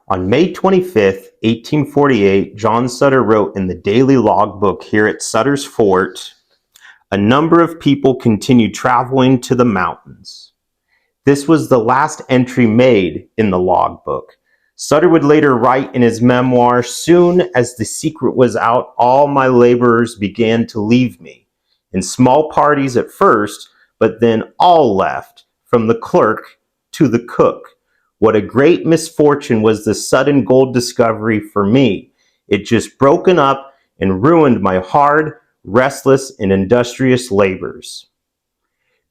On May 25th, 1848, John Sutter wrote in the daily logbook here at Sutter's Fort, "A number of people continued traveling to the mountains." This was the last entry made in the logbook. Sutter would later write in his memoir, "Soon as the secret was out, all my laborers began to leave me, in small parties at first, but then all left, from the clerk to the cook. What a great misfortune was the sudden gold discovery for me. It just broken up and ruined my hard, restless, and industrious labors."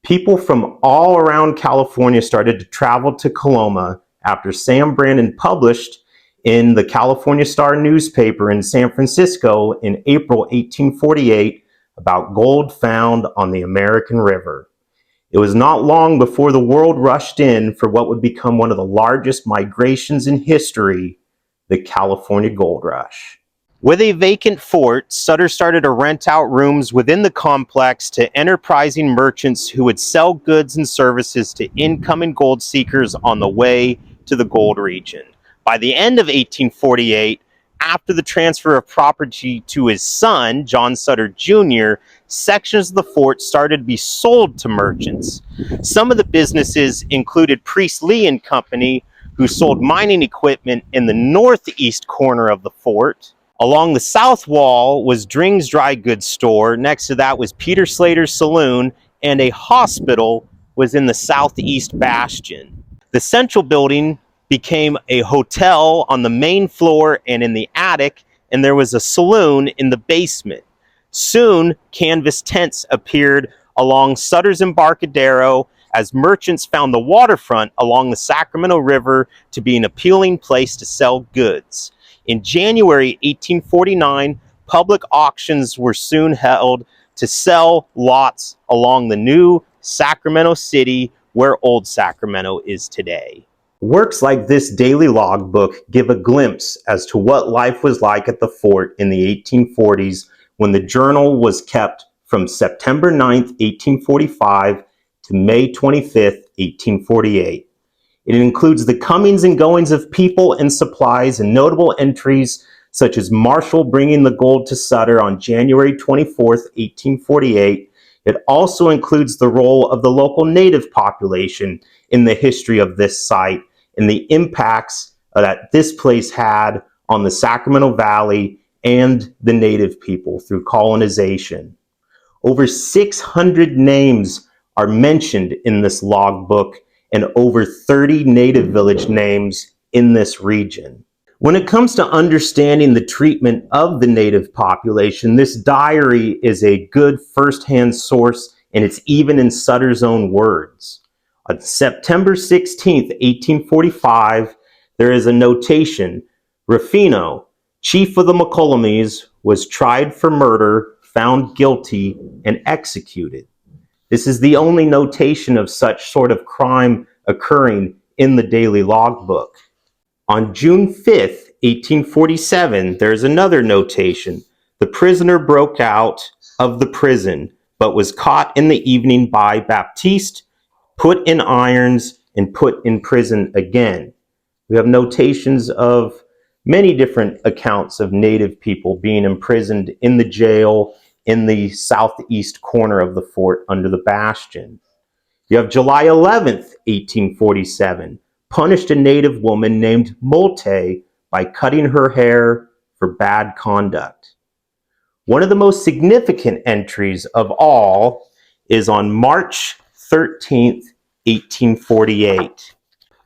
People from all around California started to travel to Coloma after Sam Brandon published in the California Star newspaper in San Francisco in April 1848 about gold found on the American River. It was not long before the world rushed in for what would become one of the largest migrations in history, the California Gold Rush. With a vacant fort, Sutter started to rent out rooms within the complex to enterprising merchants who would sell goods and services to incoming gold seekers on the way to the gold region. By the end of 1848, after the transfer of property to his son, John Sutter Jr., sections of the fort started to be sold to merchants. Some of the businesses included Priest Lee and Company, who sold mining equipment in the northeast corner of the fort. Along the south wall was Dring's Dry Goods Store. Next to that was Peter Slater's Saloon, and a hospital was in the southeast bastion. The central building became a hotel on the main floor and in the attic, and there was a saloon in the basement. Soon, canvas tents appeared along Sutter's Embarcadero as merchants found the waterfront along the Sacramento River to be an appealing place to sell goods. In January 1849, public auctions were soon held to sell lots along the new Sacramento City where Old Sacramento is today. Works like this daily logbook give a glimpse as to what life was like at the fort in the 1840s when the journal was kept from September 9th, 1845 to May 25th, 1848. It includes the comings and goings of people and supplies and notable entries such as Marshall bringing the gold to Sutter on January 24th, 1848. It also includes the role of the local native population in the history of this site and the impacts that this place had on the Sacramento Valley and the native people through colonization. Over 600 names are mentioned in this logbook and over 30 native village names in this region. When it comes to understanding the treatment of the native population, this diary is a good first-hand source, and it's even in Sutter's own words. On September 16th, 1845, there is a notation. Rufino, chief of the McCollamies, was tried for murder, found guilty, and executed. This is the only notation of such sort of crime occurring in the daily logbook. On June 5th, 1847, there's another notation. The prisoner broke out of the prison, but was caught in the evening by Baptiste, put in irons, and put in prison again. We have notations of many different accounts of native people being imprisoned in the jail in the southeast corner of the fort under the bastion. You have July 11th, 1847, punished a native woman named Molte by cutting her hair for bad conduct. One of the most significant entries of all is on March 13th, 1848.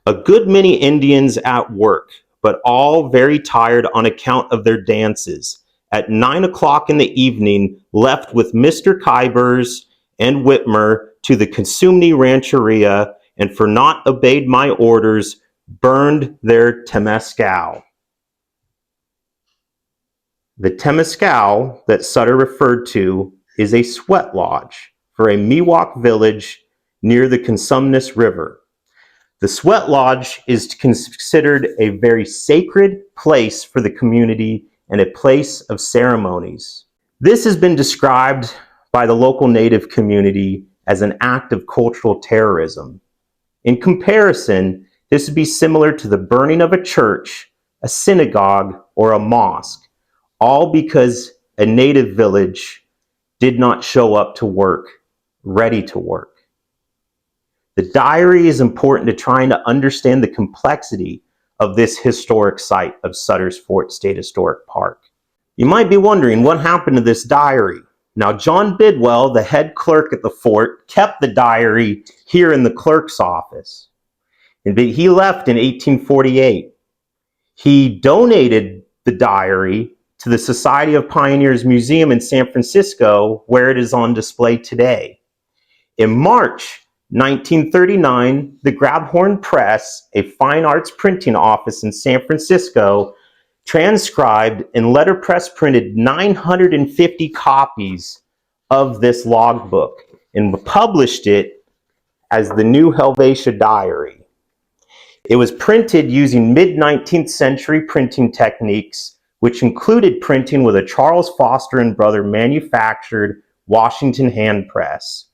A good many Indians at work, but all very tired on account of their dances, at 9 o'clock in the evening left with Mr. Kybers and Whitmer to the Consumne Rancheria, and for not obeyed my orders, burned their temescal. The temescal that Sutter referred to is a sweat lodge for a Miwok village near the Consumnes River. The sweat lodge is considered a very sacred place for the community and a place of ceremonies. This has been described by the local native community as an act of cultural terrorism. In comparison, this would be similar to the burning of a church a synagogue, or a mosque, all because a native village did not show up to work, ready to work. The diary is important to trying to understand the complexity of this historic site of Sutter's Fort State Historic Park. You might be wondering what happened to this diary. Now, John Bidwell, the head clerk at the fort, kept the diary here in the clerk's office. And he left in 1848. He donated the diary to the Society of Pioneers Museum in San Francisco, where it is on display today. In March 1939, the Grabhorn Press, a fine arts printing office in San Francisco, transcribed and letterpress printed 950 copies of this logbook and published it as the new Helvetia Diary. It was printed using mid-19th century printing techniques, which included printing with a Charles Foster and Brother manufactured Washington hand press.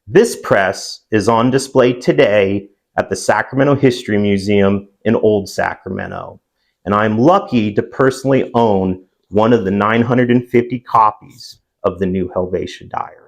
This press is on display today at the Sacramento History Museum in Old Sacramento, and I'm lucky to personally own one of the 950 copies of the new Helvetia Diary.